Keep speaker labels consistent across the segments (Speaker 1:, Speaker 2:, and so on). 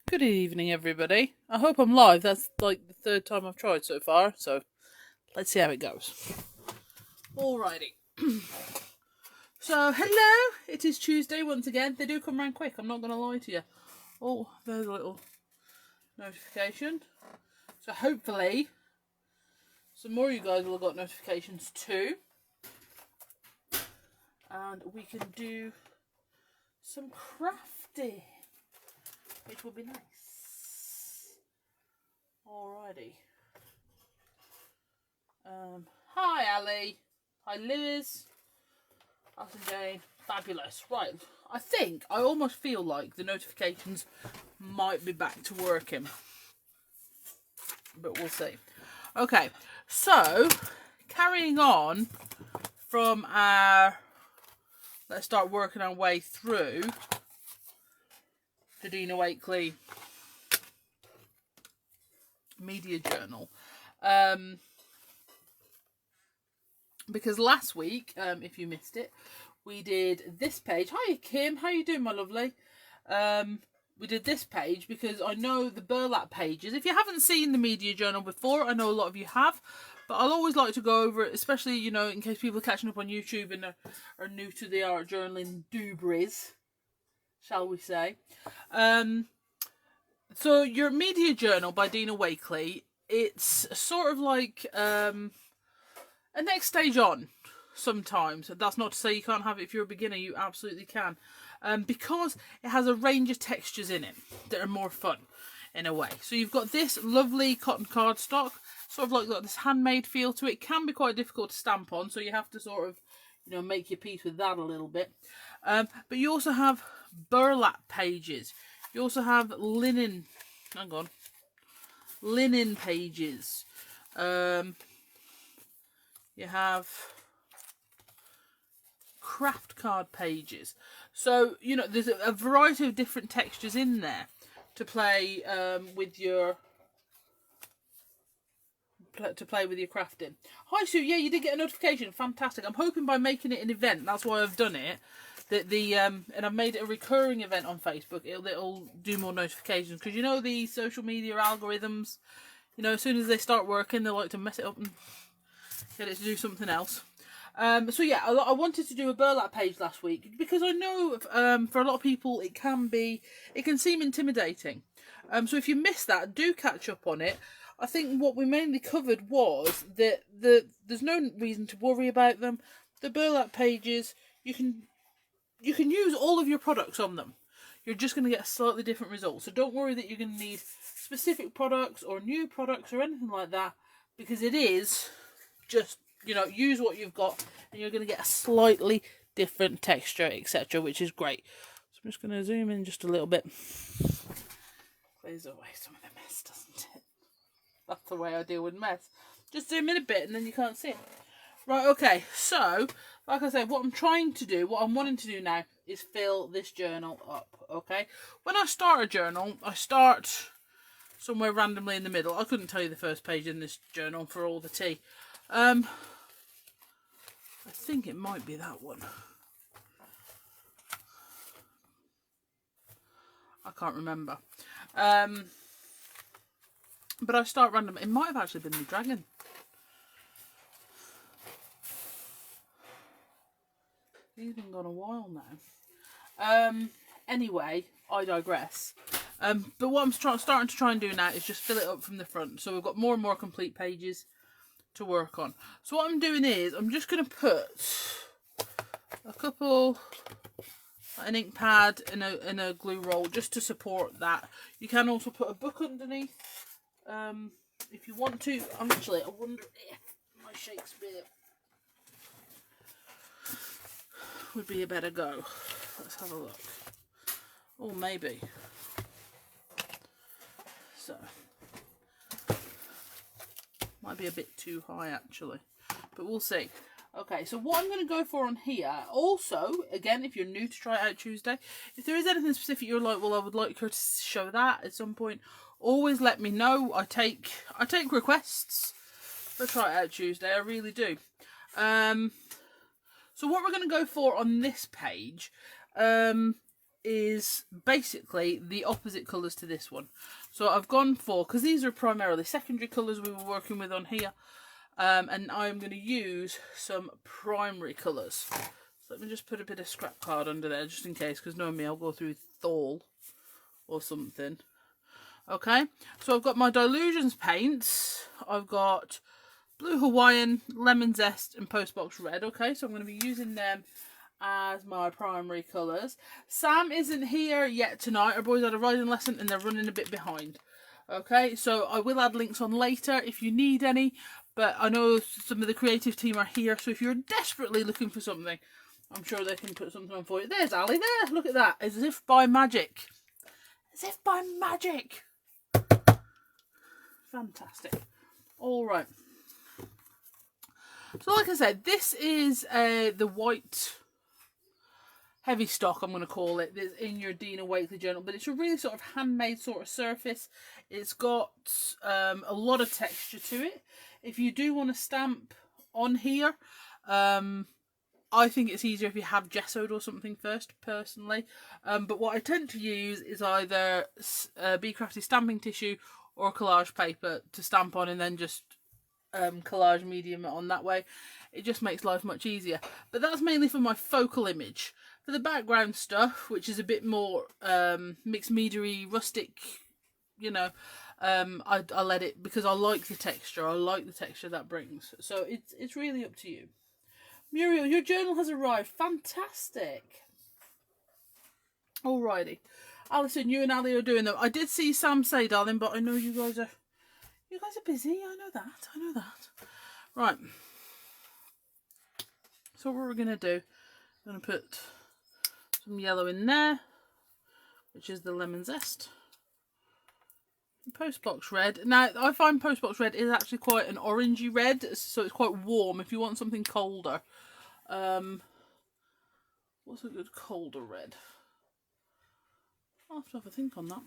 Speaker 1: Good evening, everybody. I hope I'm live. That's like the third time I've tried so far, so let's see how it goes. Alrighty. So, hello! It is Tuesday once again. They do come round quick, I'm not going to lie to you. Oh, there's a little notification. So, hopefully, some more of you guys will have got notifications too. And we can do some crafting, which will be nice. Alrighty. Hi Ali. Hi Liz. Alison Jane. Fabulous. Right. I almost feel like the notifications might be back to working. But we'll see. Okay. So, carrying on from our... Let's start working our way through the Dina Wakley Media Journal. Because last week, if you missed it, we did this page. Hi Kim, how you doing, my lovely? We did this page because I know the burlap pages. If you haven't seen the Media Journal before, I know a lot of you have, but I'll always like to go over it, especially, you know, in case people are catching up on YouTube and are new to the art journaling doobries, shall we say. So your Media Journal by Dina Wakley, it's sort of like a next stage on sometimes. That's not to say you can't have it if you're a beginner, you absolutely can. Because it has a range of textures in it that are more fun in a way. So you've got this lovely cotton cardstock, sort of like got this handmade feel to it. It can be quite difficult to stamp on, so you have to sort of, you know, make your peace with that a little bit. But you also have burlap pages. You also have linen pages. You have craft card pages. So, you know, there's a variety of different textures in there to play with your crafting. Hi Sue, yeah, you did get a notification. Fantastic. I'm hoping by making it an event, that's why I've done it, that and I've made it a recurring event on Facebook. It'll do more notifications, because you know the social media algorithms, you know, as soon as they start working, they like to mess it up and get it to do something else. So yeah, I wanted to do a burlap page last week because I know for a lot of people it can seem intimidating. So if you missed that, do catch up on it. I think what we mainly covered was that there's no reason to worry about them. The burlap pages, you can use all of your products on them. You're just going to get a slightly different result. So don't worry that you're going to need specific products or new products or anything like that, because it is just, you know, use what you've got and you're going to get a slightly different texture, etc., which is great. So I'm just going to zoom in just a little bit. Clears away some of the mess, doesn't it? That's the way I deal with mess. Just zoom in a bit and then you can't see it. Right, okay, so, like I said, what I'm wanting to do now is fill this journal up, okay? When I start a journal, I start somewhere randomly in the middle. I couldn't tell you the first page in this journal for all the tea. I think it might be that one. I can't remember. But I start random. It might have actually been the dragon. He's been gone a while now. Anyway, I digress. But what I'm starting to try and do now is just fill it up from the front. So we've got more and more complete pages to work on. So what I'm doing is I'm just going to put a couple, an ink pad and a glue roll just to support that. You can also put a book underneath if you want to. Actually, I wonder if my Shakespeare would be a better go. Let's have a look. Oh, maybe. So might be a bit too high actually, but we'll see. Okay, so what I'm going to go for on here, also, again, if you're new to Try It Out Tuesday, if there is anything specific you're like, well, I would like her to show that at some point, always let me know. I take requests for Try It Out Tuesday, I really do. So what we're going to go for on this page, is basically the opposite colours to this one. So I've gone for, because these are primarily secondary colours we were working with on here, and I'm going to use some primary colours. So let me just put a bit of scrap card under there just in case, because knowing me, I'll go through Thal or something. Okay, so I've got my Dylusions paints. I've got Blue Hawaiian, Lemon Zest and Postbox Red. Okay, so I'm going to be using them as my primary colours. Sam isn't here yet tonight. Our boys had a riding lesson and they're running a bit behind. Okay, so I will add links on later if you need any, but I know some of the creative team are here, so if you're desperately looking for something, I'm sure they can put something on for you. There's Ali there, look at that, as if by magic. As if by magic. Fantastic. Alright. So like I said, this is the white heavy stock, I'm going to call it, that's in your Dina Wakley Journal, but it's a really sort of handmade sort of surface. It's got a lot of texture to it. If you do want to stamp on here, I think it's easier if you have gessoed or something first, personally. But what I tend to use is either Crafty stamping tissue or collage paper to stamp on, and then just collage medium it on that way. It just makes life much easier. But that's mainly for my focal image. For the background stuff, which is a bit more mixed media-y, rustic, you know, I let it, because I like the texture. I like the texture that brings. So it's really up to you. Muriel, your journal has arrived. Fantastic. Alrighty. Alison, you and Ali are doing them. I did see Sam say, darling, but I know you guys are busy. I know that. Right. So what we're going to do, I'm going to put some yellow in there, which is the Lemon Zest. Postbox Red. Now, I find Postbox Red is actually quite an orangey red, so it's quite warm if you want something colder. What's a good colder red? I'll have to have a think on that.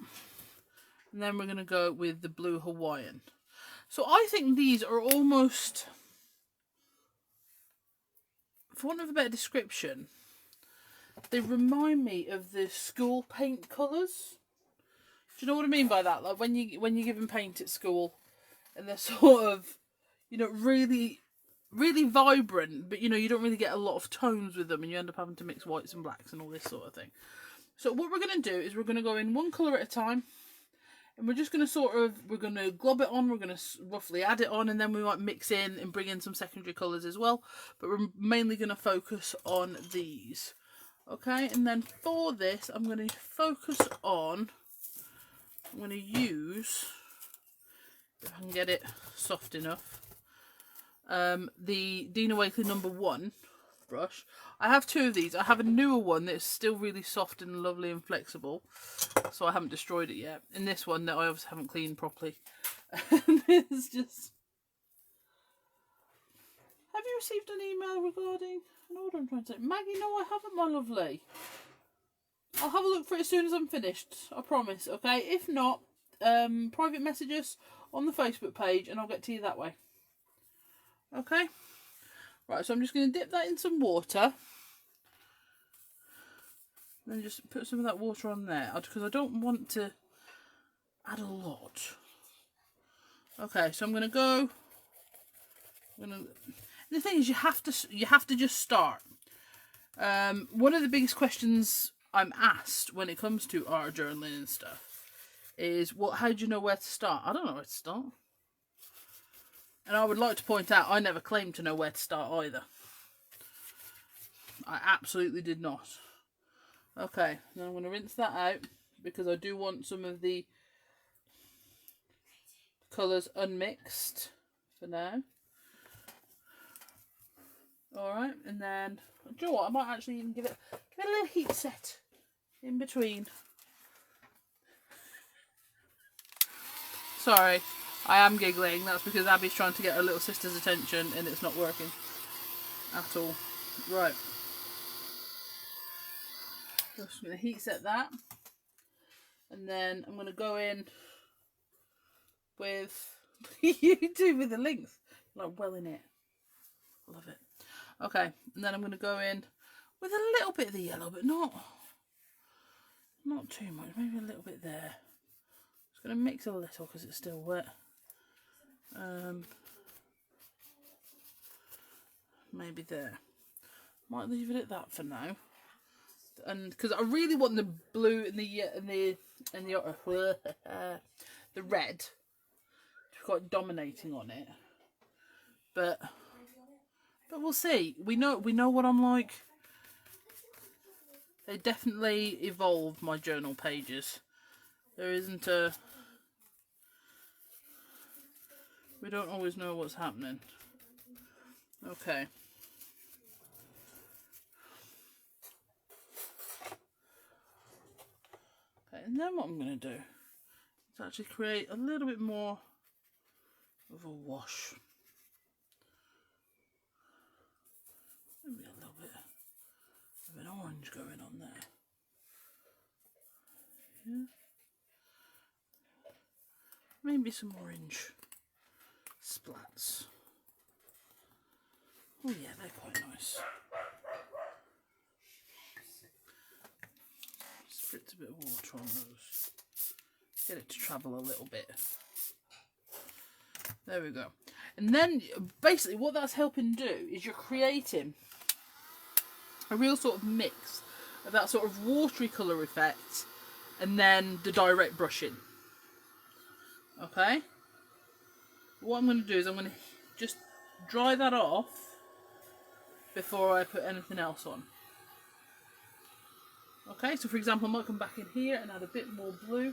Speaker 1: And then we're going to go with the Blue Hawaiian. So I think these are almost, for want of a better description, they remind me of the school paint colours. Do you know what I mean by that? Like when you give them paint at school, and they're sort of, you know, really vibrant, but you know, you don't really get a lot of tones with them, and you end up having to mix whites and blacks and all this sort of thing. So what we're going to do is we're going to go in one colour at a time, and we're just going to we're going to glob it on, we're going to roughly add it on, and then we might mix in and bring in some secondary colours as well, but we're mainly going to focus on these. Okay, and then for this I'm going to focus on, I'm going to use, if I can get it soft enough, the Dina Wakley No. 1 brush. I have two of these. I have a newer one that's still really soft and lovely and flexible, so I haven't destroyed it yet. And this one that I obviously haven't cleaned properly. It's just... Have you received an email regarding an order? I'm trying to say, Maggie, no, I haven't, my lovely. I'll have a look for it as soon as I'm finished. I promise. Okay. If not, private messages on the Facebook page, and I'll get to you that way. Okay. Right, so I'm just going to dip that in some water. And then just put some of that water on there, because I don't want to add a lot. Okay, so I'm going to go. The thing is, you have to just start. One of the biggest questions I'm asked when it comes to art journaling and stuff is, well, how do you know where to start? I don't know where to start. And I would like to point out, I never claimed to know where to start either. I absolutely did not. Okay, now I'm going to rinse that out, because I do want some of the colours unmixed for now. Alright, and then, do you know what, I might actually even give it a little heat set in between. Sorry. I am giggling. That's because Abby's trying to get her little sister's attention and it's not working at all. Right. Just going to heat set that. And then I'm going to go in with... you do with the length. Like well in it. Love it. Okay. And then I'm going to go in with a little bit of the yellow, but not Not too much, maybe a little bit there. Just going to mix a little because it's still wet. Maybe there. Might leave it at that for now. And because I really want the blue and the red to be quite dominating on it. But we'll see. We know what I'm like. They definitely evolved my journal pages. There isn't a... We don't always know what's happening. Okay. Okay, and then what I'm going to do is actually create a little bit more of a wash. Maybe a little bit of an orange going on there. Yeah. Maybe some orange splats. Oh yeah, they're quite nice. Spritz a bit of water on those. Get it to travel a little bit. There we go. And then basically what that's helping do is you're creating a real sort of mix of that sort of watery colour effect and then the direct brushing. Okay? What I'm going to do is I'm going to just dry that off before I put anything else on. Okay, so for example, I might come back in here and add a bit more blue.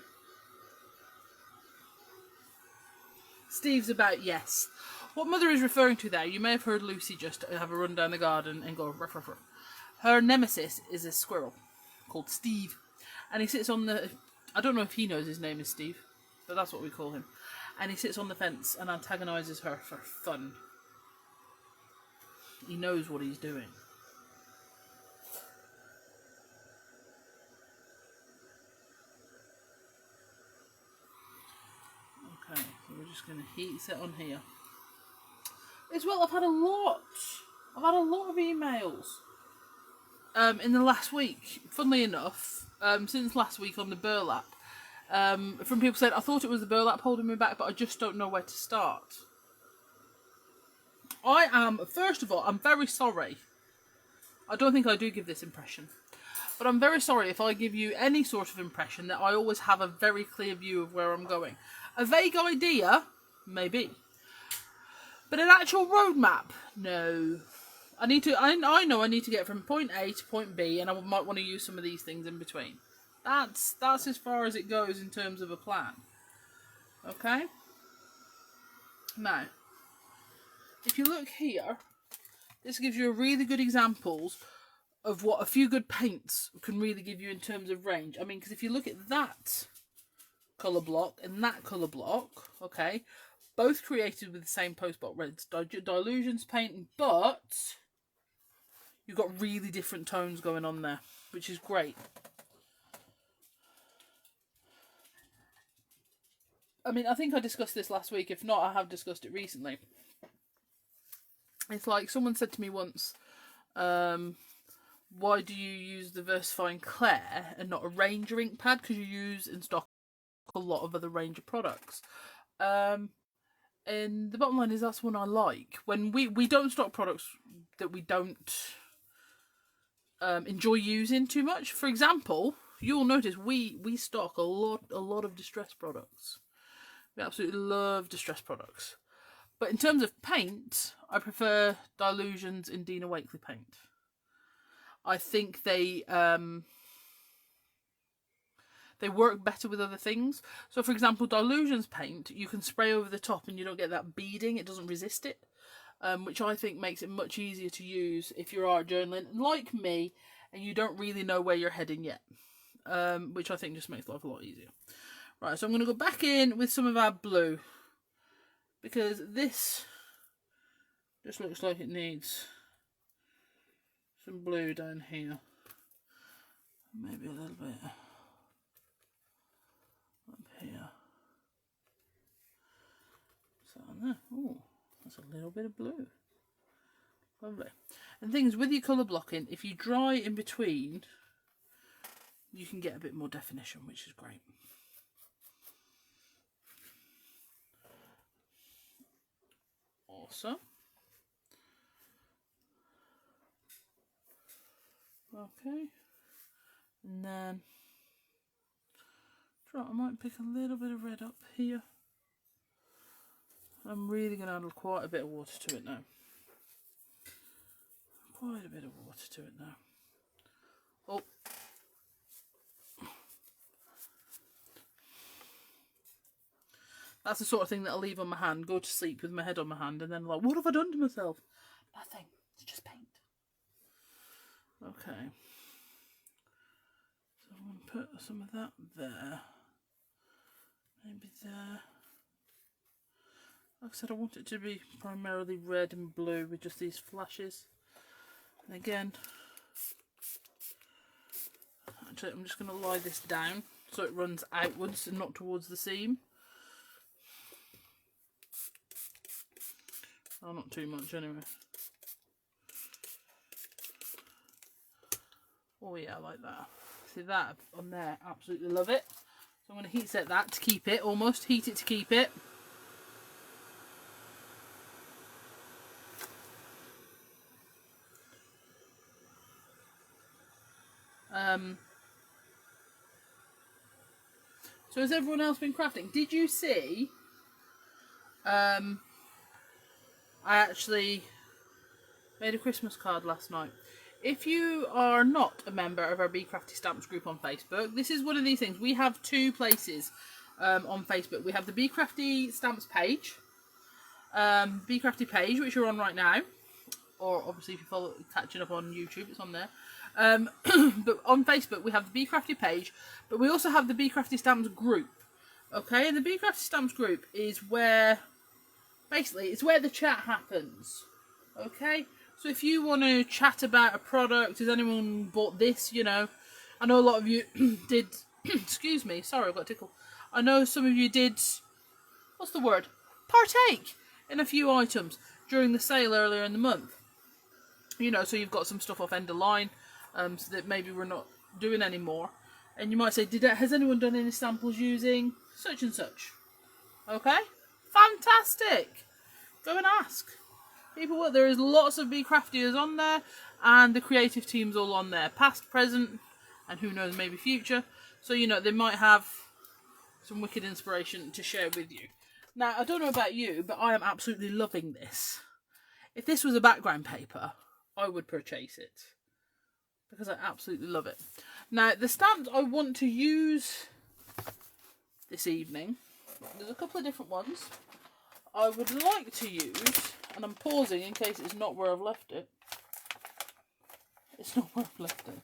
Speaker 1: Steve's about yes. What Mother is referring to there, you may have heard Lucy just have a run down the garden and go ruff ruff ruff. Her nemesis is a squirrel called Steve. And he sits on the... I don't know if he knows his name is Steve, but that's what we call him. And he sits on the fence and antagonises her for fun. He knows what he's doing. Okay, so we're just going to heat set on here. As well, I've had a lot of emails in the last week, funnily enough, since last week on the burlap, from people saying, I thought it was the burlap holding me back, but I just don't know where to start. First of all, I'm very sorry. I don't think I do give this impression. But I'm very sorry if I give you any sort of impression that I always have a very clear view of where I'm going. A vague idea? Maybe. But an actual roadmap? No. I know I need to get from point A to point B, and I might want to use some of these things in between. That's as far as it goes in terms of a plan. Okay? Now, if you look here, this gives you a really good examples of what a few good paints can really give you in terms of range. I mean, because if you look at that colour block and that colour block, okay, both created with the same postbox reds, Dylusions paint, but you've got really different tones going on there, which is great. I mean, I think I discussed this last week. If not, I have discussed it recently. It's like someone said to me once, why do you use the VersaFine Claire and not a Ranger ink pad? Because you use in stock a lot of other Ranger products. And the bottom line is that's one I like. When we don't stock products that we don't enjoy using too much. For example, you'll notice we stock a lot of distress products. We absolutely love distress products. But in terms of paint, I prefer Dylusions and Dina Wakley paint. I think they work better with other things. So for example, Dylusions paint, you can spray over the top and you don't get that beading, it doesn't resist it. Which I think makes it much easier to use if you're art journaling, like me, and you don't really know where you're heading yet. Which I think just makes life a lot easier. Right, so I'm going to go back in with some of our blue, because this just looks like it needs some blue down here. Maybe a little bit up here. So there. Oh, that's a little bit of blue. Lovely. And things with your colour blocking, if you dry in between you can get a bit more definition, which is great. Awesome. Okay, and then I might pick a little bit of red up here. I'm really going to add quite a bit of water to it now. Quite a bit of water to it now. Oh. That's the sort of thing that I'll leave on my hand, go to sleep with my head on my hand, and then like, what have I done to myself? Nothing, it's just paint. Okay. So I'm going to put some of that there. Maybe there. Like I said, I want it to be primarily red and blue with just these flashes. And again, actually I'm just going to lie this down so it runs outwards and not towards the seam. Oh, not too much anyway. Oh yeah, I like that. See that on there, absolutely love it. So I'm going to heat set that to keep it, almost heat it to keep it. So has everyone else been crafting? Did you see I actually made a Christmas card last night. If you are not a member of our Be Crafty Stamps group on Facebook, this is one of these things. We have two places on Facebook. We have the Be Crafty Stamps page, Be Crafty page, which you're on right now, or obviously if you follow catching up on YouTube, it's on there. But on Facebook we have the Be Crafty page, but we also have the Be Crafty Stamps group. Okay, and the Be Crafty Stamps group is where, basically, it's where the chat happens. Okay, so if you want to chat about a product, has anyone bought this, you know, I know a lot of you did, excuse me, sorry, I've got a tickle. I know some of you did, what's the word, partake in a few items during the sale earlier in the month. You know, so you've got some stuff off end of line, so that maybe we're not doing anymore. And you might say, has anyone done any samples using such and such? Okay, fantastic. Go and ask. People, there is lots of Be Craftiers on there, and the creative team's all on there, past, present, and who knows, maybe future. So, you know, they might have some wicked inspiration to share with you. Now, I don't know about you, but I am absolutely loving this. If this was a background paper, I would purchase it, because I absolutely love it. Now, the stamps I want to use this evening, there's a couple of different ones I would like to use, and I'm pausing in case it's not where I've left it. It's not where I've left it.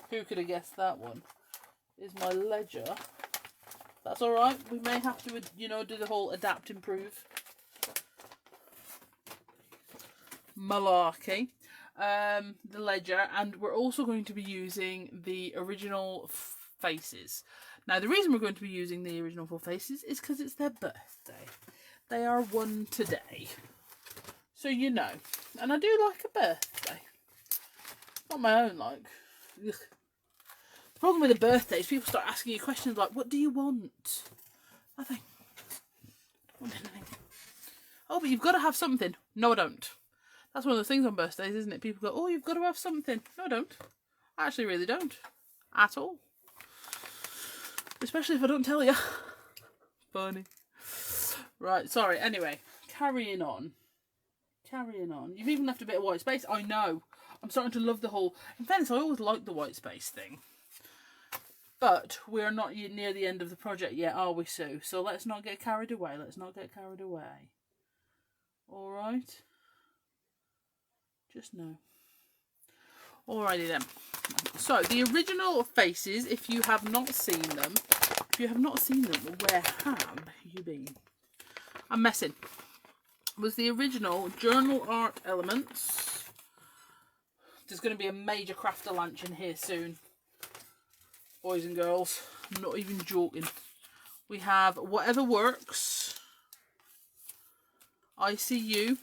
Speaker 1: Who could have guessed that one? Is my ledger. That's alright, we may have to, you know, do the whole adapt, improve malarkey. The ledger, and we're also going to be using the original faces. Now, the reason we're going to be using the original 4 faces is because it's their birthday. They are 1 today. So, you know. And I do like a birthday. Not my own, like. Ugh. The problem with a birthday is people start asking you questions like, what do you want? Nothing. I don't want anything. Oh, but you've got to have something. No, I don't. That's one of the things on birthdays, isn't it? People go, oh, you've got to have something. No, I don't. I actually really don't. At all. Especially if I don't tell you. Funny. Right, sorry. Anyway, carrying on. Carrying on. You've even left a bit of white space. I know. I'm starting to love the whole... In fairness, I always liked the white space thing. But we're not near the end of the project yet, are we, Sue? So let's not get carried away. Let's not get carried away. Alright? Just no. Alrighty then. So, the original faces, if you have not seen them, where have you been? I'm messing. Was the original journal art elements. There's going to be a major crafter lunch in here soon. Boys and girls. I'm not even joking. We have Whatever Works. I See You.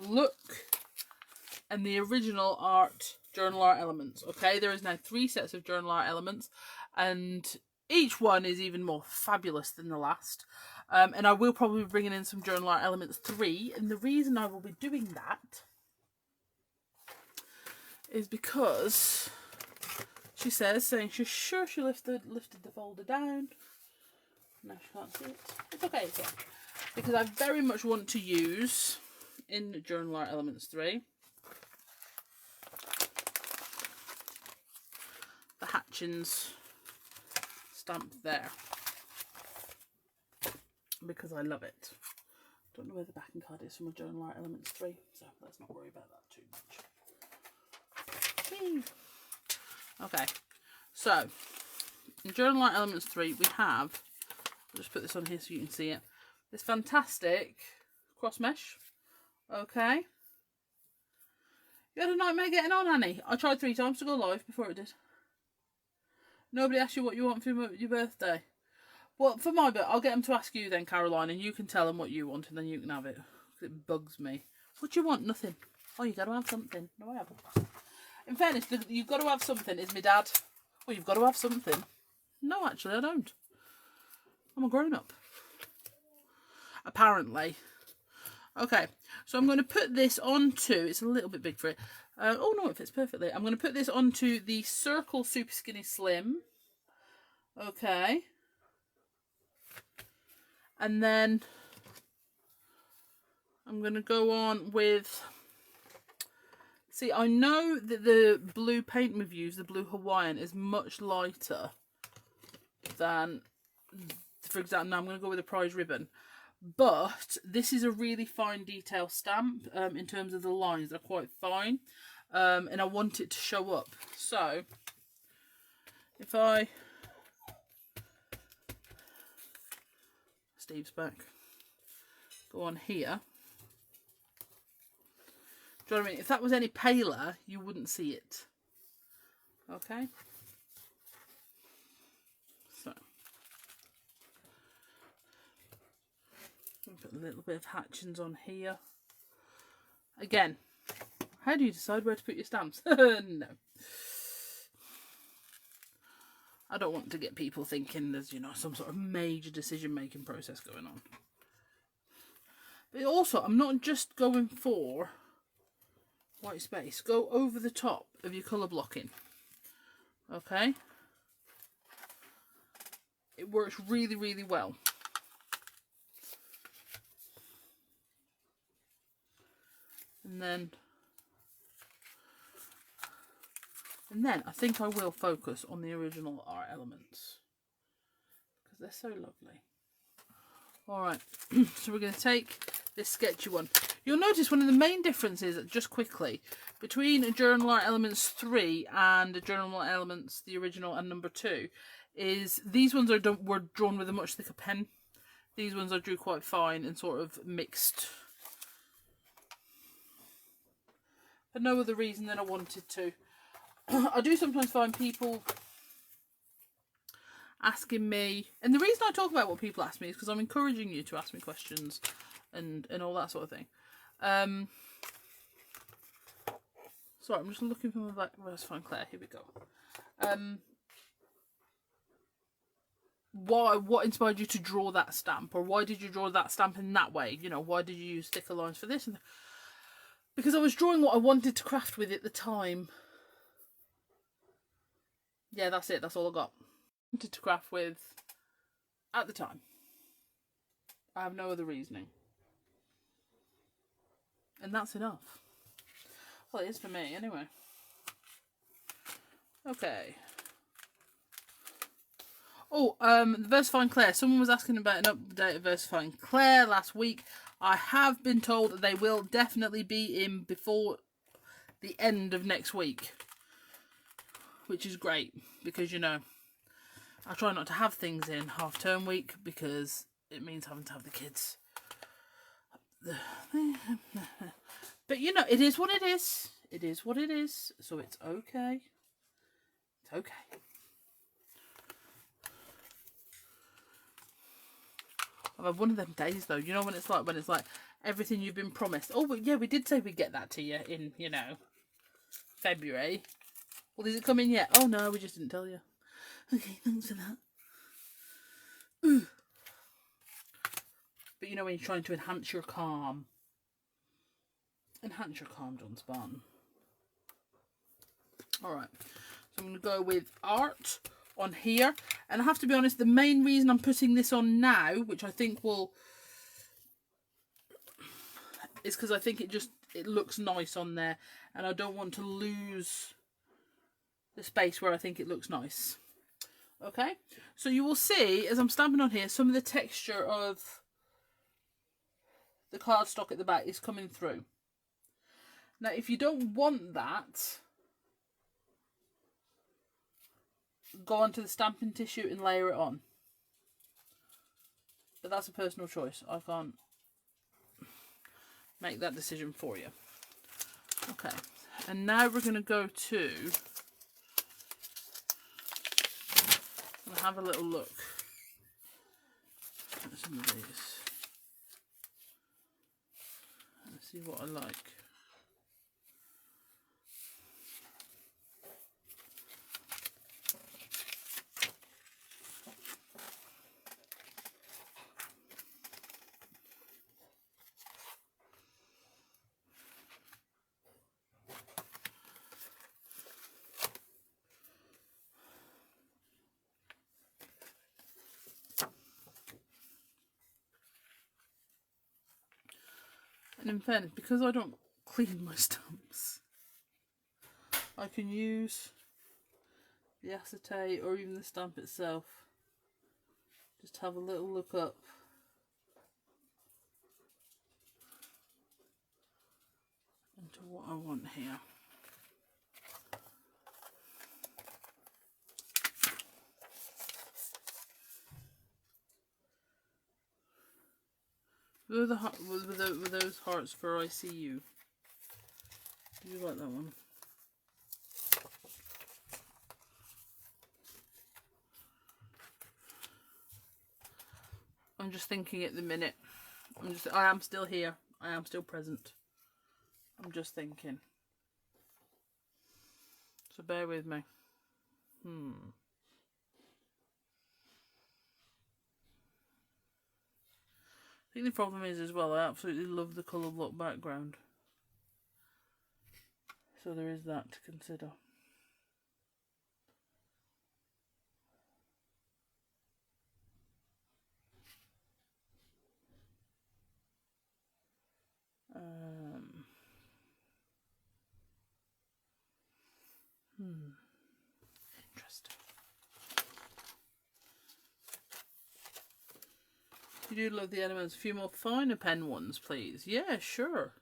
Speaker 1: Look and the original art journal art elements. Okay, there is now 3 sets of journal art elements, and each one is even more fabulous than the last. And I will probably be bringing in some journal art elements 3, and the reason I will be doing that is because she says, saying she's sure she lifted the folder down. No, she can't see it. It's okay, it's okay. Because I very much want to use, in Journal Art Elements 3, the Hatchins stamp there. Because I love it. Don't know where the backing card is from a Journal Art Elements 3, so let's not worry about that too much. Whee! Okay, so in Journal Art Elements 3 we have, I'll just put this on here so you can see it, this fantastic cross mesh. Okay. You had a nightmare getting on, Annie? I tried 3 times to go live before it did. Nobody asked you what you want for your birthday. Well, for my birthday, I'll get them to ask you then, Caroline, and you can tell them what you want and then you can have it. It bugs me. What do you want? Nothing. Oh, you got to have something. No, I haven't. In fairness, you've got to have something, is my dad. Well, you've got to have something. No, actually, I don't. I'm a grown-up. Apparently. Okay, so I'm going to put this onto, it's a little bit big for it. Oh no, it fits perfectly. I'm going to put this onto the Circle Super Skinny Slim. Okay. And then I'm going to go on with, see, I know that the blue paint we've used, the blue Hawaiian, is much lighter than, for example, now I'm going to go with a prize ribbon. But this is a really fine detail stamp in terms of the lines. They're quite fine. And I want it to show up. So, if I... Steve's back. Go on here. Do you know what I mean? If that was any paler, you wouldn't see it. Okay? So. Put a little bit of Hatchins on here. Again, how do you decide where to put your stamps? No. I don't want to get people thinking there's, you know, some sort of major decision-making process going on. But also, I'm not just going for white space. Go over the top of your colour blocking. Okay? It works really, really well. And then I think I will focus on the original art elements because they're so lovely. Alright, so we're going to take this sketchy one. You'll notice one of the main differences, just quickly, between a Journal Art Elements 3 and a Journal Art Elements, the original and number 2, is these ones were drawn with a much thicker pen. These ones I drew quite fine and sort of mixed. For no other reason than I wanted to. I do sometimes find people asking me, and the reason I talk about what people ask me is because I'm encouraging you to ask me questions and all that sort of thing. Sorry, I'm just looking for my back verse fine Claire. Here we go. What inspired you to draw that stamp, or why did you draw that stamp in that way? You know, why did you use thicker lines for this? Because I was drawing what I wanted to craft with at the time. Yeah, that's it. That's all I got. Wanted to craft with at the time. I have no other reasoning. And that's enough. Well, it is for me, anyway. Okay. Oh, Versifying Claire. Someone was asking about an update of Versifying Claire last week. I have been told that they will definitely be in before the end of next week. Which is great, because, you know, I try not to have things in half-term week, because it means having to have the kids. But, you know, it is what it is. It is what it is, so it's okay. It's okay. I've had one of them days, though. You know when it's like everything you've been promised. Oh, but yeah, we did say we'd get that to you in, you know, February. Well, is it coming yet? Oh no, we just didn't tell you. Okay, thanks for that. Ooh. But you know when you're trying to enhance your calm. Enhance your calm, John Spartan. Alright, so I'm going to go with art on here. And I have to be honest, the main reason I'm putting this on now, which I think will... is because I think it looks nice on there. And I don't want to lose the space where I think it looks nice. Okay, so you will see as I'm stamping on here, some of the texture of the cardstock at the back is coming through. Now, if you don't want that, go onto the stamping tissue and layer it on. But that's a personal choice. I can't make that decision for you. Okay, and now we're going to go to... I'll have a little look at some of these and see what I like. And in fairness, because I don't clean my stamps, I can use the acetate or even the stamp itself. Just have a little look up. Into what I want here. Were those hearts for ICU? Do you like that one? I'm just thinking at the minute. I am still here. I am still present. I'm just thinking. So bear with me. I think the problem is as well, I absolutely love the colour block background. So there is that to consider. Interesting. You do love the elements. A few more finer pen ones, please. Yeah, sure.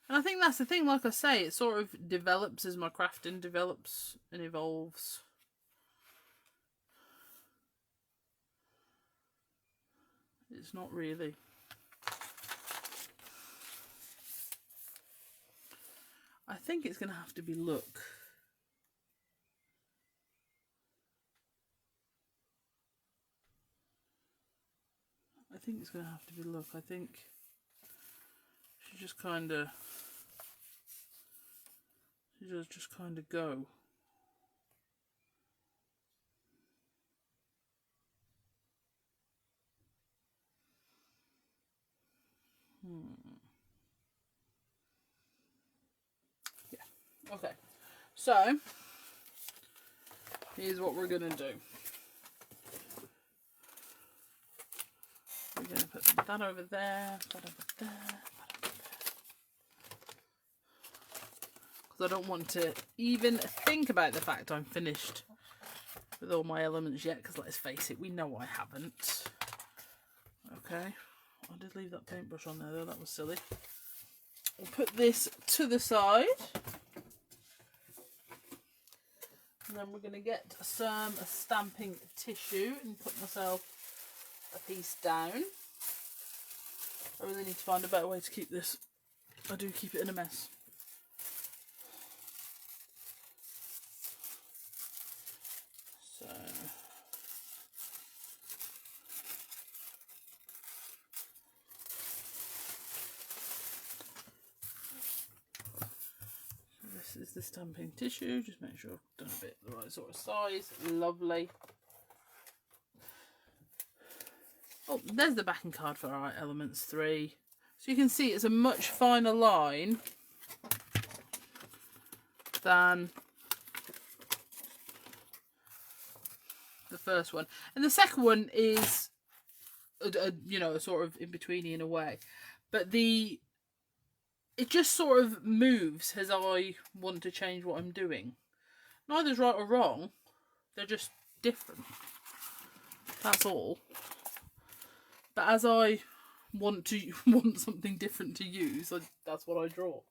Speaker 1: And I think that's the thing, like I say, it sort of develops as my crafting develops and evolves. It's not really. I think it's going to have to be look. I think it's going to have to be look. I think she just kind of, just kind of go. Yeah. Okay. So here's what we're going to do. We're going to put that over there, that over there, that over there. Because I don't want to even think about the fact I'm finished with all my elements yet, because let's face it, we know I haven't. Okay, I did leave that paintbrush on there though, that was silly. I'll put this to the side. And then we're going to get some stamping tissue and put myself a piece down. I really need to find a better way to keep this. I do keep it in a mess. So the stamping tissue. Just make sure I've done a bit the right sort of size. Lovely. Oh, there's the backing card for our Elements 3. So you can see it's a much finer line than the first one. And the second one is, you know, sort of in-betweeny in a way. But it just sort of moves as I want to change what I'm doing. Neither's right or wrong. They're just different. That's all. But as I want something different to use, that's what I draw.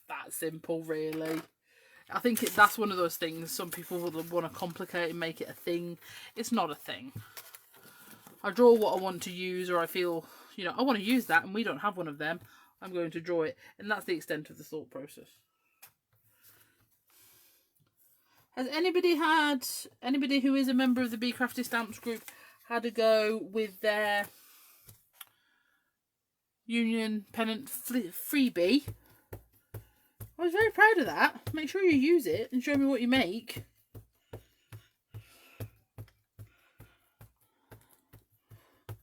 Speaker 1: That simple, really. I think that's one of those things. Some people would want to complicate and make it a thing. It's not a thing. I draw what I want to use, or I feel, you know, I want to use that and we don't have one of them. I'm going to draw it. And that's the extent of the thought process. Has anybody who is a member of the Be Crafty Stamps group had a go with their Union Pennant freebie? I was very proud of that. Make sure you use it and show me what you make.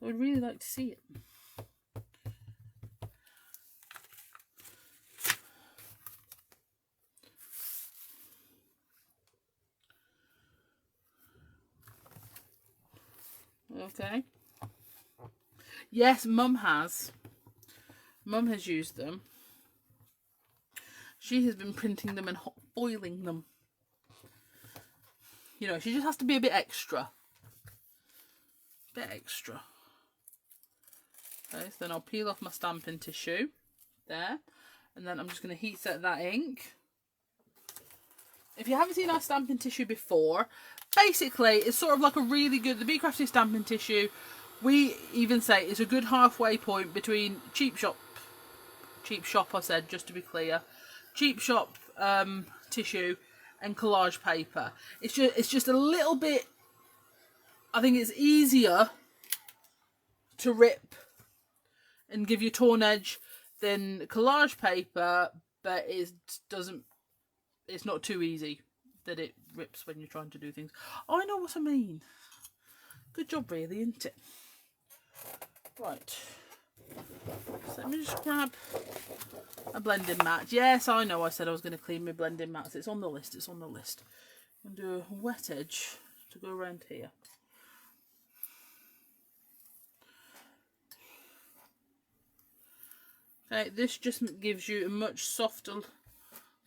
Speaker 1: I would really like to see it. Okay. Yes, Mum has. Mum has used them. She has been printing them and hot boiling them. You know, she just has to be a bit extra. Bit extra. Okay, so then I'll peel off my stamping tissue. There. And then I'm just going to heat set that ink. If you haven't seen our stamping tissue before, basically it's sort of like a really good, the Be Crafty stamping tissue, we even say it's a good halfway point between cheap shop I said, just to be clear, cheap shop tissue and collage paper. It's just a little bit, I think it's easier to rip and give you torn edge than collage paper, but it's not too easy that it rips when you're trying to do things. Oh, I know what I mean. Good job, really, isn't it? Right. So let me just grab a blending mat. Yes, I know I said I was going to clean my blending mats. It's on the list. It's on the list. I'm going to do a wet edge to go around here. Okay, this just gives you a much softer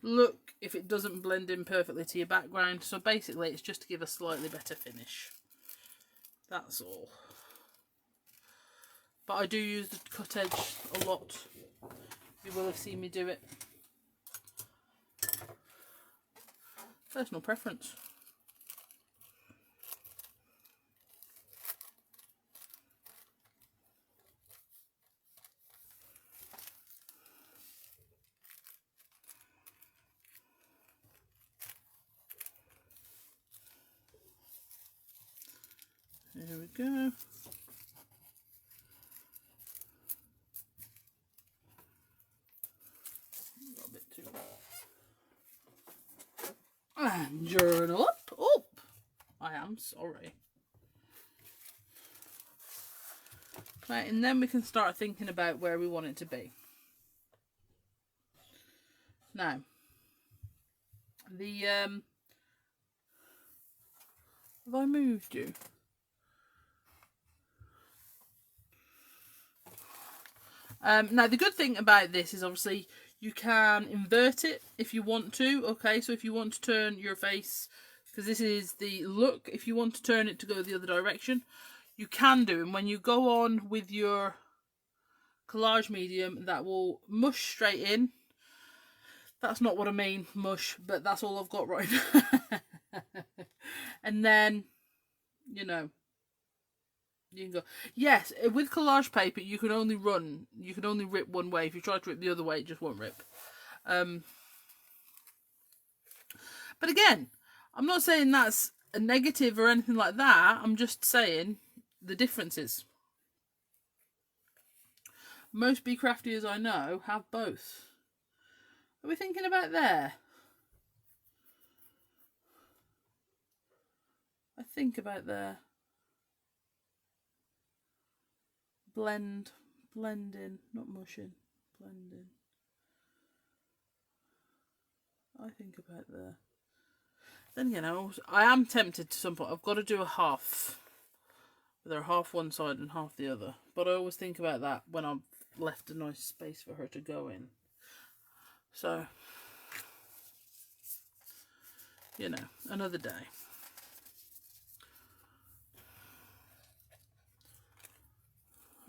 Speaker 1: look if it doesn't blend in perfectly to your background. So basically it's just to give a slightly better finish. That's all. But I do use the cut edge a lot. You will have seen me do it. Personal preference. There we go. Got a bit too and journal up. Oh, I am sorry. Right, and then we can start thinking about where we want it to be. Now, the have I moved you? Now the good thing about this is obviously you can invert it if you want to. Okay, so if you want to turn your face, because this is the look, if you want to turn it to go the other direction, you can do. And when you go on with your collage medium, that will mush straight in. That's not what I mean, mush, but that's all I've got right now. And then, you know, you can go. Yes, with collage paper, you can only rip one way. If you try to rip the other way, it just won't rip. But again, I'm not saying that's a negative or anything like that. I'm just saying the differences. Most Be Craftiers I know have both. Are we thinking about there? I think about there. Blend, blending, not mushing, blending. I think about there. Then, you know, I am tempted to some point. I've got to do a half. They're half one side and half the other. But I always think about that when I've left a nice space for her to go in. So, you know, another day.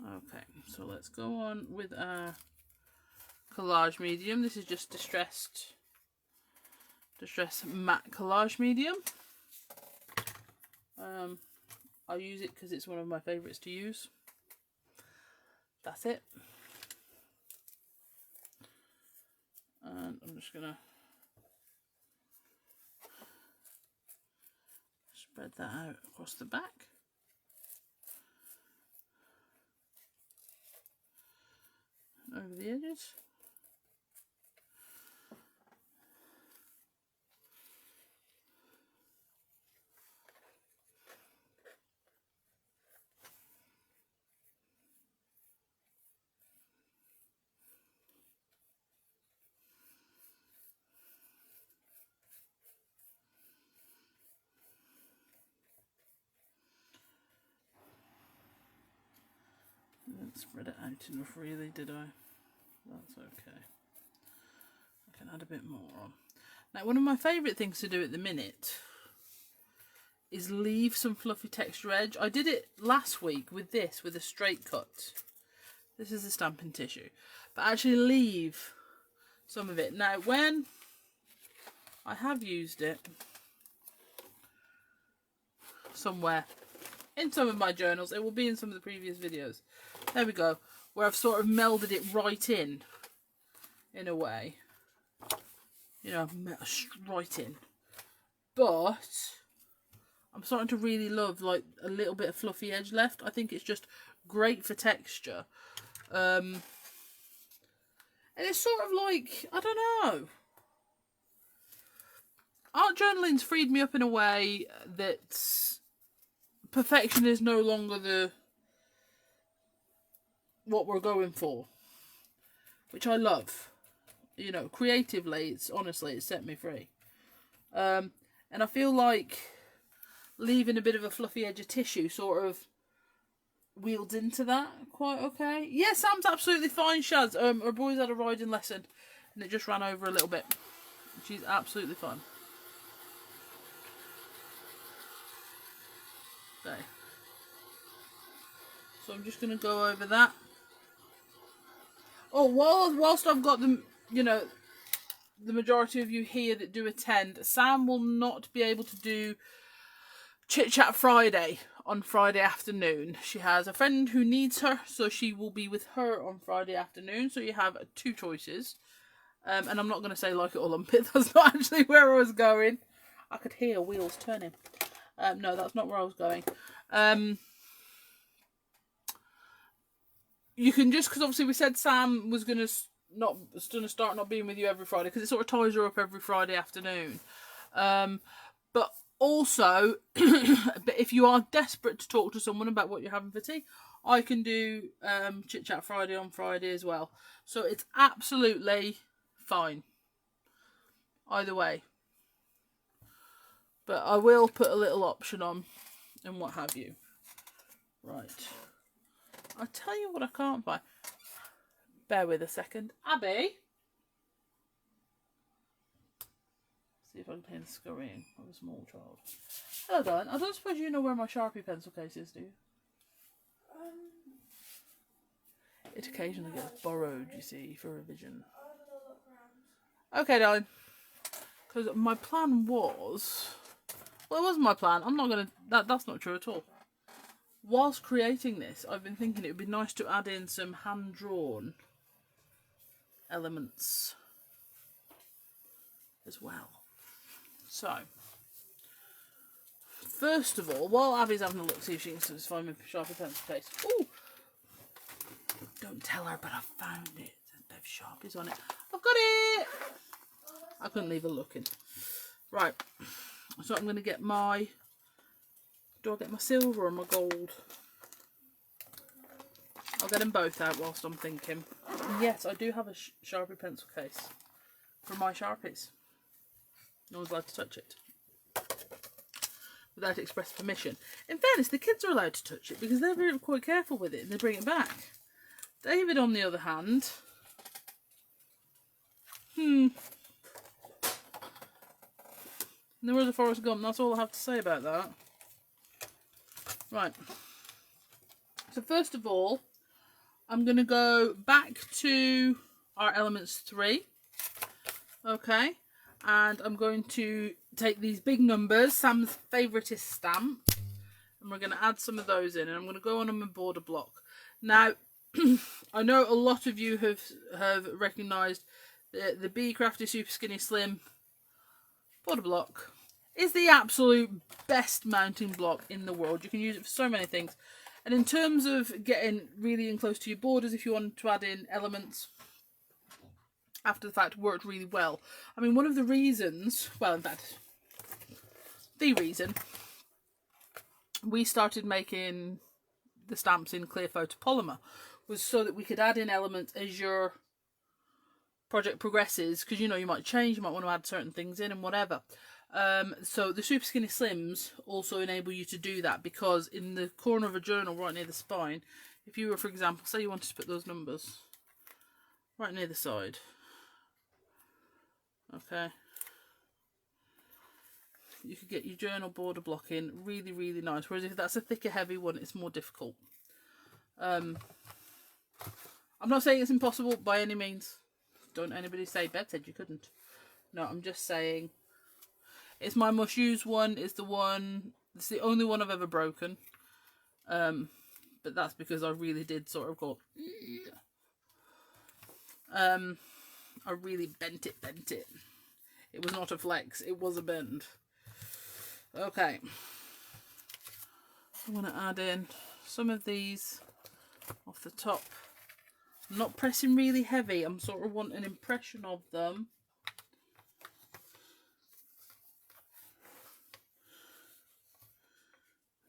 Speaker 1: Okay, so let's go on with our collage medium. This is just distressed matte collage medium. I use it because it's one of my favourites to use. That's it. And I'm just gonna spread that out across the back. Over the edges. I didn't spread it out enough really, did I? That's okay. I can add a bit more on. Now, one of my favourite things to do at the minute is leave some fluffy texture edge. I did it last week with this, with a straight cut. This is the stamping tissue. But actually leave some of it. Now, when I have used it somewhere in some of my journals, it will be in some of the previous videos. There we go. Where I've sort of melded it right in a way. You know, right in. But I'm starting to really love like a little bit of fluffy edge left. I think it's just great for texture. And it's sort of like, I don't know. Art journaling's freed me up in a way that perfection is no longer what we're going for, which I love. You know, creatively, it's set me free. And I feel like leaving a bit of a fluffy edge of tissue sort of wields into that quite okay. Yeah, Sam's absolutely fine, Shaz. Her boys had a riding lesson and it just ran over a little bit. She's absolutely fine. Okay. So I'm just going to go over that. Oh, whilst I've got them, you know, the majority of you here that do attend, Sam will not be able to do Chit Chat Friday on Friday afternoon. She has a friend who needs her, so she will be with her on Friday afternoon. So you have two choices. And I'm not going to say like it or lump it. That's not actually where I was going. I could hear wheels turning. No, that's not where I was going. You can just, because obviously we said Sam was going to start not being with you every Friday, because it sort of ties her up every Friday afternoon. But also, but if you are desperate to talk to someone about what you're having for tea, I can do Chit Chat Friday on Friday as well. So it's absolutely fine either way. But I will put a little option on and what have you. Right. I'll tell you what I can't buy. Bear with a second. Abby? See if I can hear the scurrying of a small child. Hello, darling. I don't suppose you know where my Sharpie pencil case is, do you? It occasionally gets borrowed, you see, for revision. Okay, darling. Because my plan was... Well, it wasn't my plan. I'm not going to... That's not true at all. Whilst creating this, I've been thinking it would be nice to add in some hand-drawn elements as well. So, first of all, while Abby's having a look, see if she can find my Sharpie pencil case. Ooh! Don't tell her, but I found it. They have Sharpies on it. I've got it! I couldn't leave her looking. Right, so I'm going to get my, do I get my silver or my gold? I'll get them both out whilst I'm thinking. Yes, I do have a Sharpie pencil case for my Sharpies. No one's allowed to touch it without express permission. In fairness, the kids are allowed to touch it because they're very quite careful with it and they bring it back. David, on the other hand, there was a Forrest Gump. That's all I have to say about that. Right. So first of all, I'm going to go back to our Elements 3. Okay. And I'm going to take these big numbers, Sam's favouriteest stamp, and we're going to add some of those in, and I'm going to go on my border block. Now, I know a lot of you have recognised the Be Crafty Super Skinny Slim border block is the absolute best mounting block in the world. You can use it for so many things. And in terms of getting really in close to your borders, if you want to add in elements after the fact, worked really well. I mean, one of the reasons, well, in fact, the reason we started making the stamps in clear photopolymer was so that we could add in elements as your project progresses, because you know you might change, you might want to add certain things in and whatever. So the Super Skinny Slims also enable you to do that, because in the corner of a journal right near the spine, if you were, for example, say you wanted to put those numbers right near the side, okay, you could get your journal border block in really, really nice. Whereas if that's a thicker, heavy one, it's more difficult. I'm not saying it's impossible by any means. Don't anybody say Bev said you couldn't. No, I'm just saying it's my most used one. It's the only one I've ever broken. But that's because I really did sort of go. I really bent it. It was not a flex, it was a bend. Okay. I'm going to add in some of these off the top. I'm not pressing really heavy, I'm sort of wanting an impression of them.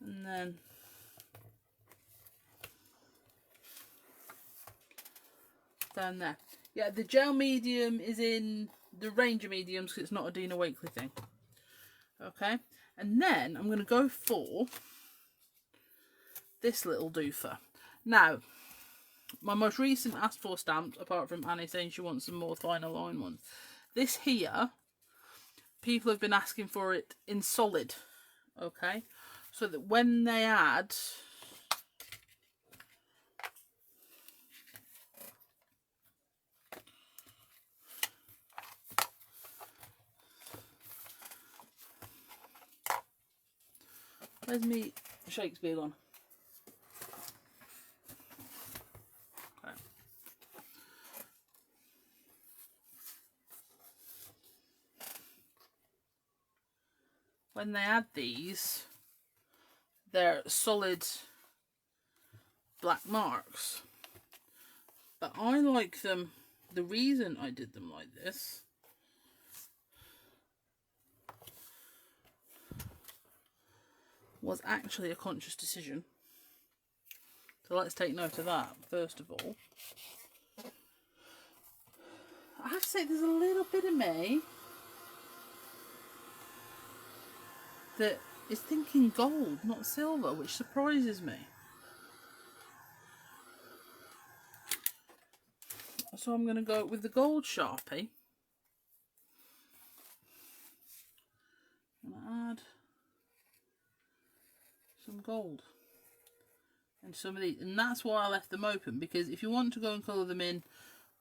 Speaker 1: And then down there. Yeah, the gel medium is in the range of mediums because it's not a Dina Wakley thing. Okay, and then I'm going to go for this little doofer. Now, my most recent asked for stamp, apart from Annie saying she wants some more finer line ones, this here, people have been asking for it in solid. Okay, so that when they add where's me Shakespeare on? Okay. When they add these, they're solid black marks. But I like them, the reason I did them like this was actually a conscious decision. So let's take note of that first of all. I have to say there's a little bit of me that is thinking gold, not silver, which surprises me. So I'm going to go with the gold Sharpie. I'm going to add some gold and some of these, and that's why I left them open, because if you want to go and colour them in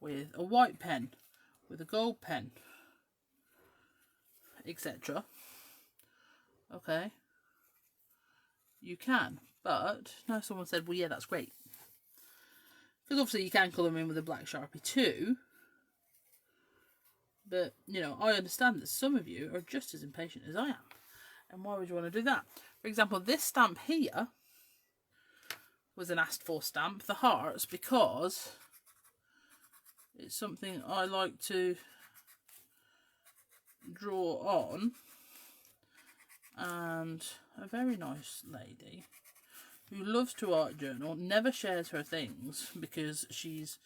Speaker 1: with a white pen, with a gold pen, etc., okay, you can. But now someone said, well, yeah, that's great, because obviously you can colour them in with a black Sharpie too, but you know, I understand that some of you are just as impatient as I am, and why would you want to do that? For example, this stamp here was an asked for stamp, the hearts, because it's something I like to draw on, and a very nice lady who loves to art journal, never shares her things because she's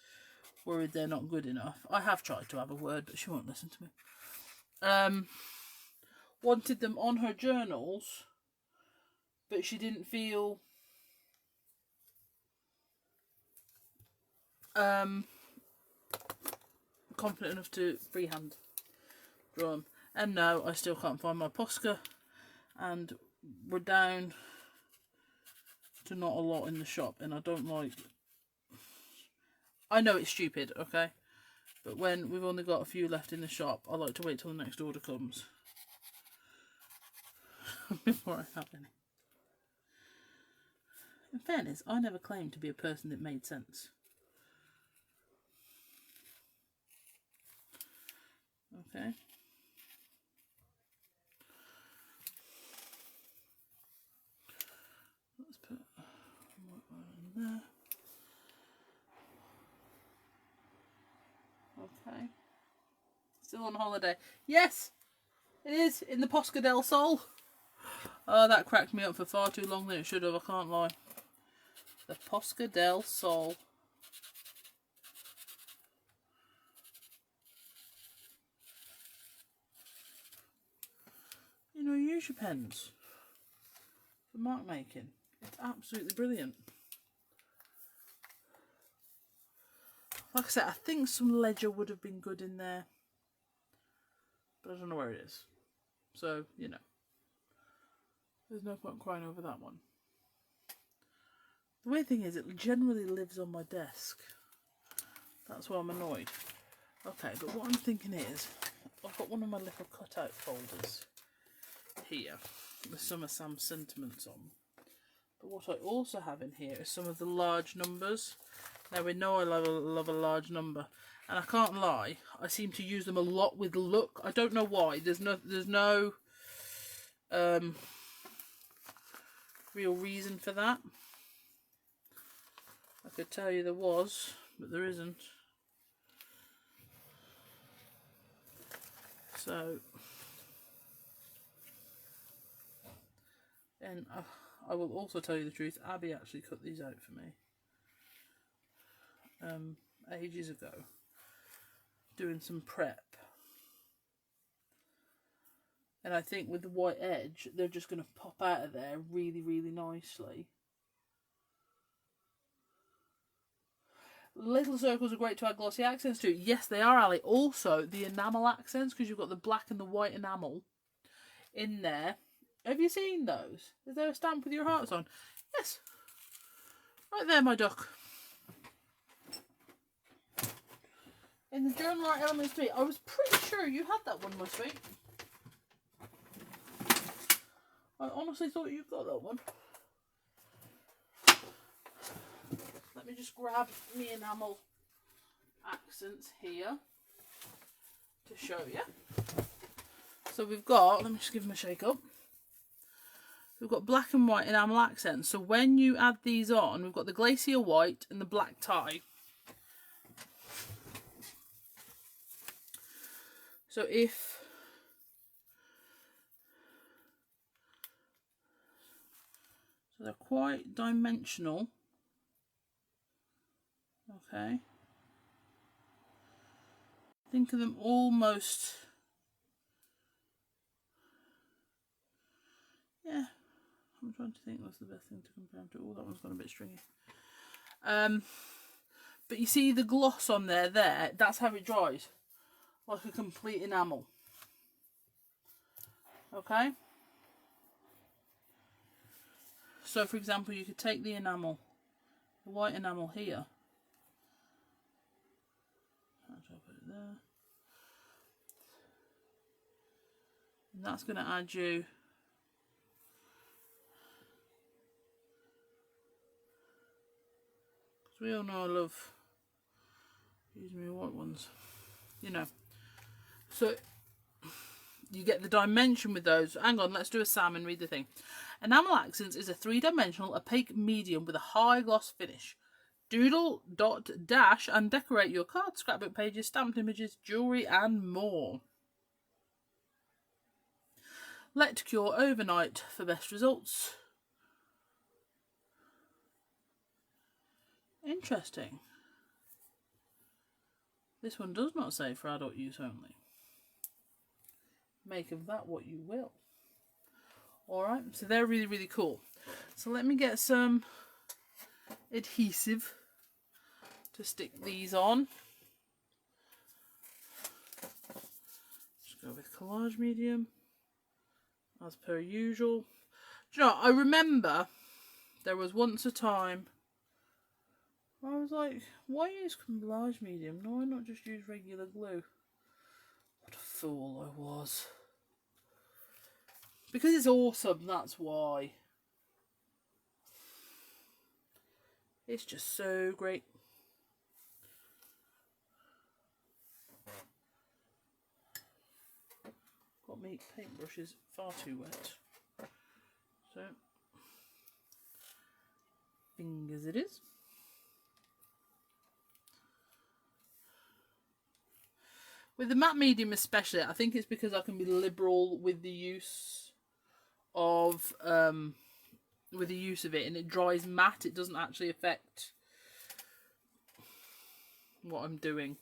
Speaker 1: worried they're not good enough. I have tried to have a word, but she won't listen to me. Wanted them on her journals, but she didn't feel confident enough to freehand draw them. And no, I still can't find my Posca, and we're down to not a lot in the shop, and I don't like... I know it's stupid, okay? But when we've only got a few left in the shop, I like to wait till the next order comes before I have any. In fairness, I never claimed to be a person that made sense. Okay. Let's put one in there. Okay. Still on holiday. Yes! It is, in the Posca del Sol. Oh, that cracked me up for far too long than it should have, I can't lie. The Posca del Sol. You know, use your pens for mark making. It's absolutely brilliant. Like I said, I think some ledger would have been good in there, but I don't know where it is. So, you know, there's no point crying over that one. The weird thing is, it generally lives on my desk. That's why I'm annoyed. Okay, but what I'm thinking is, I've got one of my little cutout folders here with some of Sam's sentiments on. But what I also have in here is some of the large numbers. Now we know I love a large number, and I can't lie, I seem to use them a lot with look. I don't know why. There's no real reason for that. I could tell you there was, but there isn't. So, and I will also tell you the truth, Abby actually cut these out for me ages ago, doing some prep. And I think with the white edge, they're just going to pop out of there really, really nicely. Little circles are great to add glossy accents to. Yes, they are, Ali. Also, the enamel accents, because you've got the black and the white enamel in there. Have you seen those? Is there a stamp with your hearts on? Yes. Right there, my duck. In the Journal Art Elements 3. I was pretty sure you had that one, my sweet. I honestly thought you got that one. Let me just grab me enamel accents here to show you. So we've got, let me just give them a shake up. We've got black and white enamel accents. So when you add these on, we've got the glacier white and the black tie. So so they're quite dimensional. Okay. Think of them almost, yeah, I'm trying to think what's the best thing to compare them to. Oh, that one's gone a bit stringy. But you see the gloss on there, that's how it dries. Like a complete enamel. Okay? So for example, you could take the enamel, the white enamel here. I'll put it there. And that's going to add you because we all know I love using my white ones, you know. So you get the dimension with those. Hang on, let's do a Sam and read the thing. Enamel Accents is a three-dimensional opaque medium with a high gloss finish. Doodle, dot, dash and decorate your cards, scrapbook pages, stamped images, jewellery and more. Let cure overnight for best results. Interesting. This one does not say for adult use only. Make of that what you will. Alright, so they're really, really cool. So let me get some adhesive to stick these on. Just go with collage medium, as per usual. Do you know, I remember there was once a time I was like, why use collage medium? No, why not just use regular glue? What a fool I was. Because it's awesome, that's why. It's just so great. Got me paintbrushes far too wet. So, fingers it is. With the matte medium especially, I think it's because I can be liberal with the use of it, and it dries matte. It doesn't actually affect what I'm doing.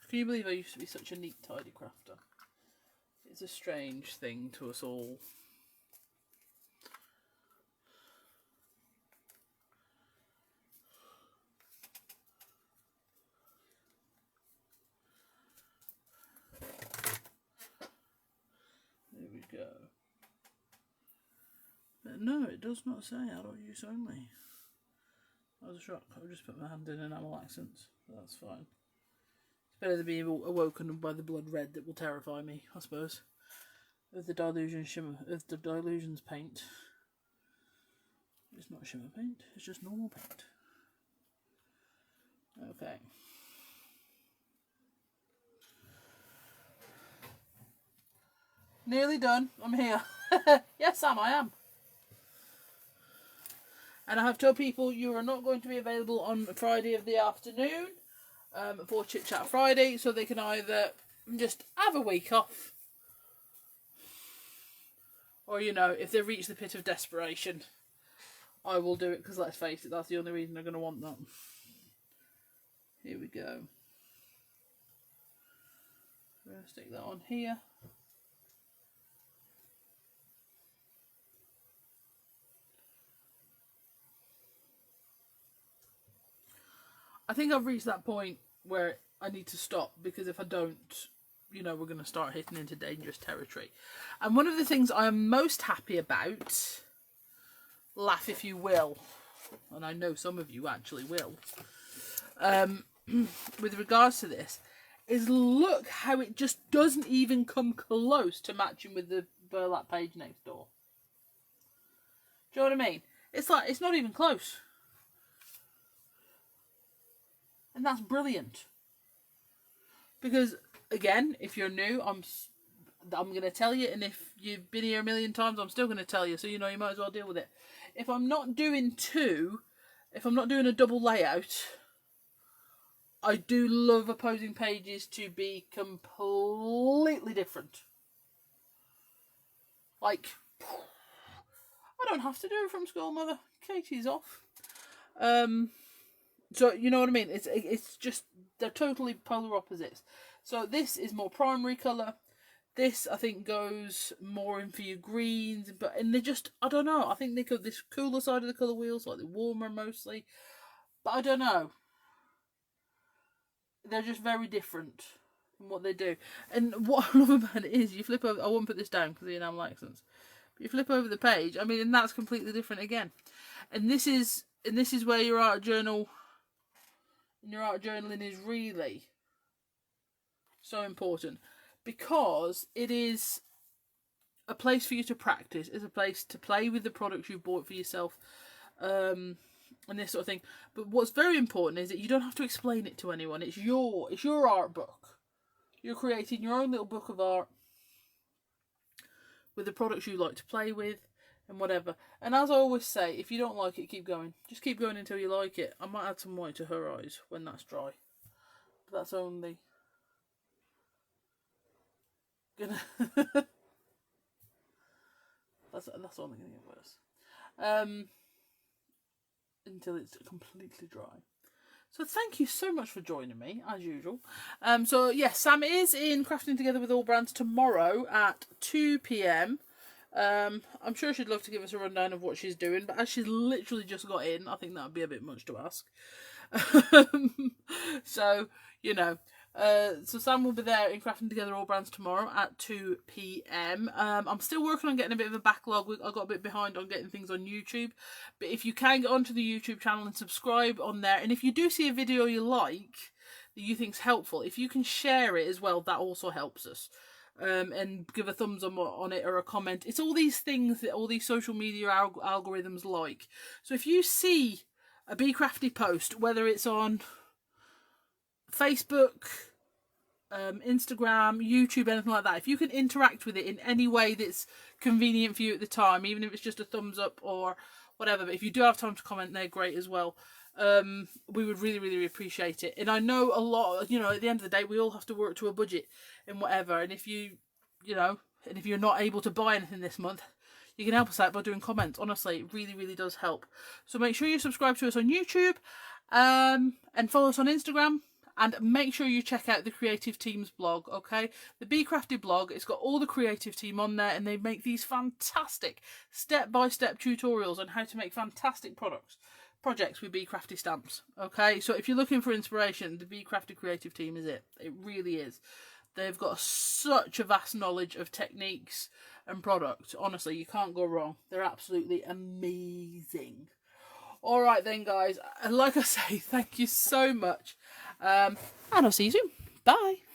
Speaker 1: Can you believe I used to be such a neat, tidy crafter? It's a strange thing to us all. There we go. But no, it does not say adult use only. I was a shock. I just put my hand in enamel accents. That's fine. It's better than being awoken by the blood red that will terrify me, I suppose. Of the Dylusions shimmer, of the Dylusions paint. It's not shimmer paint, it's just normal paint. Okay. Nearly done. I'm here. Yes, Sam, I am. And I have told people you are not going to be available on Friday of the afternoon for Chit Chat Friday, so they can either just have a week off, or, you know, if they reach the pit of desperation, I will do it, because let's face it, that's the only reason they're going to want that. Here we go. I'm going to stick that on here. I think I've reached that point where I need to stop, because if I don't, you know, we're going to start hitting into dangerous territory. And one of the things I am most happy about, laugh if you will, and I know some of you actually will, with regards to this, is look how it just doesn't even come close to matching with the burlap page next door. Do you know what I mean? It's like, it's not even close. And that's brilliant. Because, again, if you're new, I'm going to tell you, and if you've been here a million times, I'm still going to tell you, so you know you might as well deal with it. If I'm not doing if I'm not doing a double layout, I do love opposing pages to be completely different. Like, I don't have to do it from school, Mother. Katie's off. So, you know what I mean? It's just, they're totally polar opposites. So this is more primary colour. This, I think, goes more in for your greens. And they just, I don't know. I think they go this cooler side of the colour wheel, slightly warmer mostly. But I don't know. They're just very different in what they do. And what I love about it is, you flip over, I won't put this down because of the enamel accents. But you flip over the page, I mean, and that's completely different again. And this is where your art journal... And your art journaling is really so important, because it is a place for you to practice. It's a place to play with the products you've bought for yourself, and this sort of thing. But what's very important is that you don't have to explain it to anyone. It's your art book. You're creating your own little book of art with the products you like to play with and whatever. And as I always say, if you don't like it, keep going. Just keep going until you like it. I might add some white to her eyes when that's dry. But that's only gonna that's only gonna get worse. Until it's completely dry. So thank you so much for joining me, as usual. So yes, Sam is in Crafting Together with All Brands tomorrow at 2 p.m. I'm sure she'd love to give us a rundown of what she's doing, but as she's literally just got in, I think that would be a bit much to ask. So, you know, so Sam will be there in Crafting Together All Brands tomorrow at 2 p.m. I'm still working on getting a bit of a backlog. I got a bit behind on getting things on YouTube, but if you can get onto the YouTube channel and subscribe on there, and if you do see a video you like that you think's helpful, if you can share it as well, that also helps us. And give a thumbs up on it or a comment. It's all these things that all these social media algorithms like. So if you see a Be Crafty post, whether it's on Facebook, Instagram, YouTube, anything like that, if you can interact with it in any way that's convenient for you at the time, even if it's just a thumbs up or whatever, but if you do have time to comment, they're great as well. We would really, really appreciate it. And I know a lot, you know, at the end of the day, we all have to work to a budget and whatever. And if you know, and if you're not able to buy anything this month, you can help us out by doing comments. Honestly, it really, really does help. So make sure you subscribe to us on YouTube, and follow us on Instagram. And make sure you check out the Creative Team's blog, okay? The Be Crafty blog, it's got all the creative team on there, and they make these fantastic step-by-step tutorials on how to make fantastic projects with Be Crafty Stamps, okay? So if you're looking for inspiration, the Be Crafty Creative Team is it. It really is. They've got such a vast knowledge of techniques and products. Honestly, you can't go wrong. They're absolutely amazing. All right then, guys. Like I say, thank you so much. And I'll see you soon. Bye.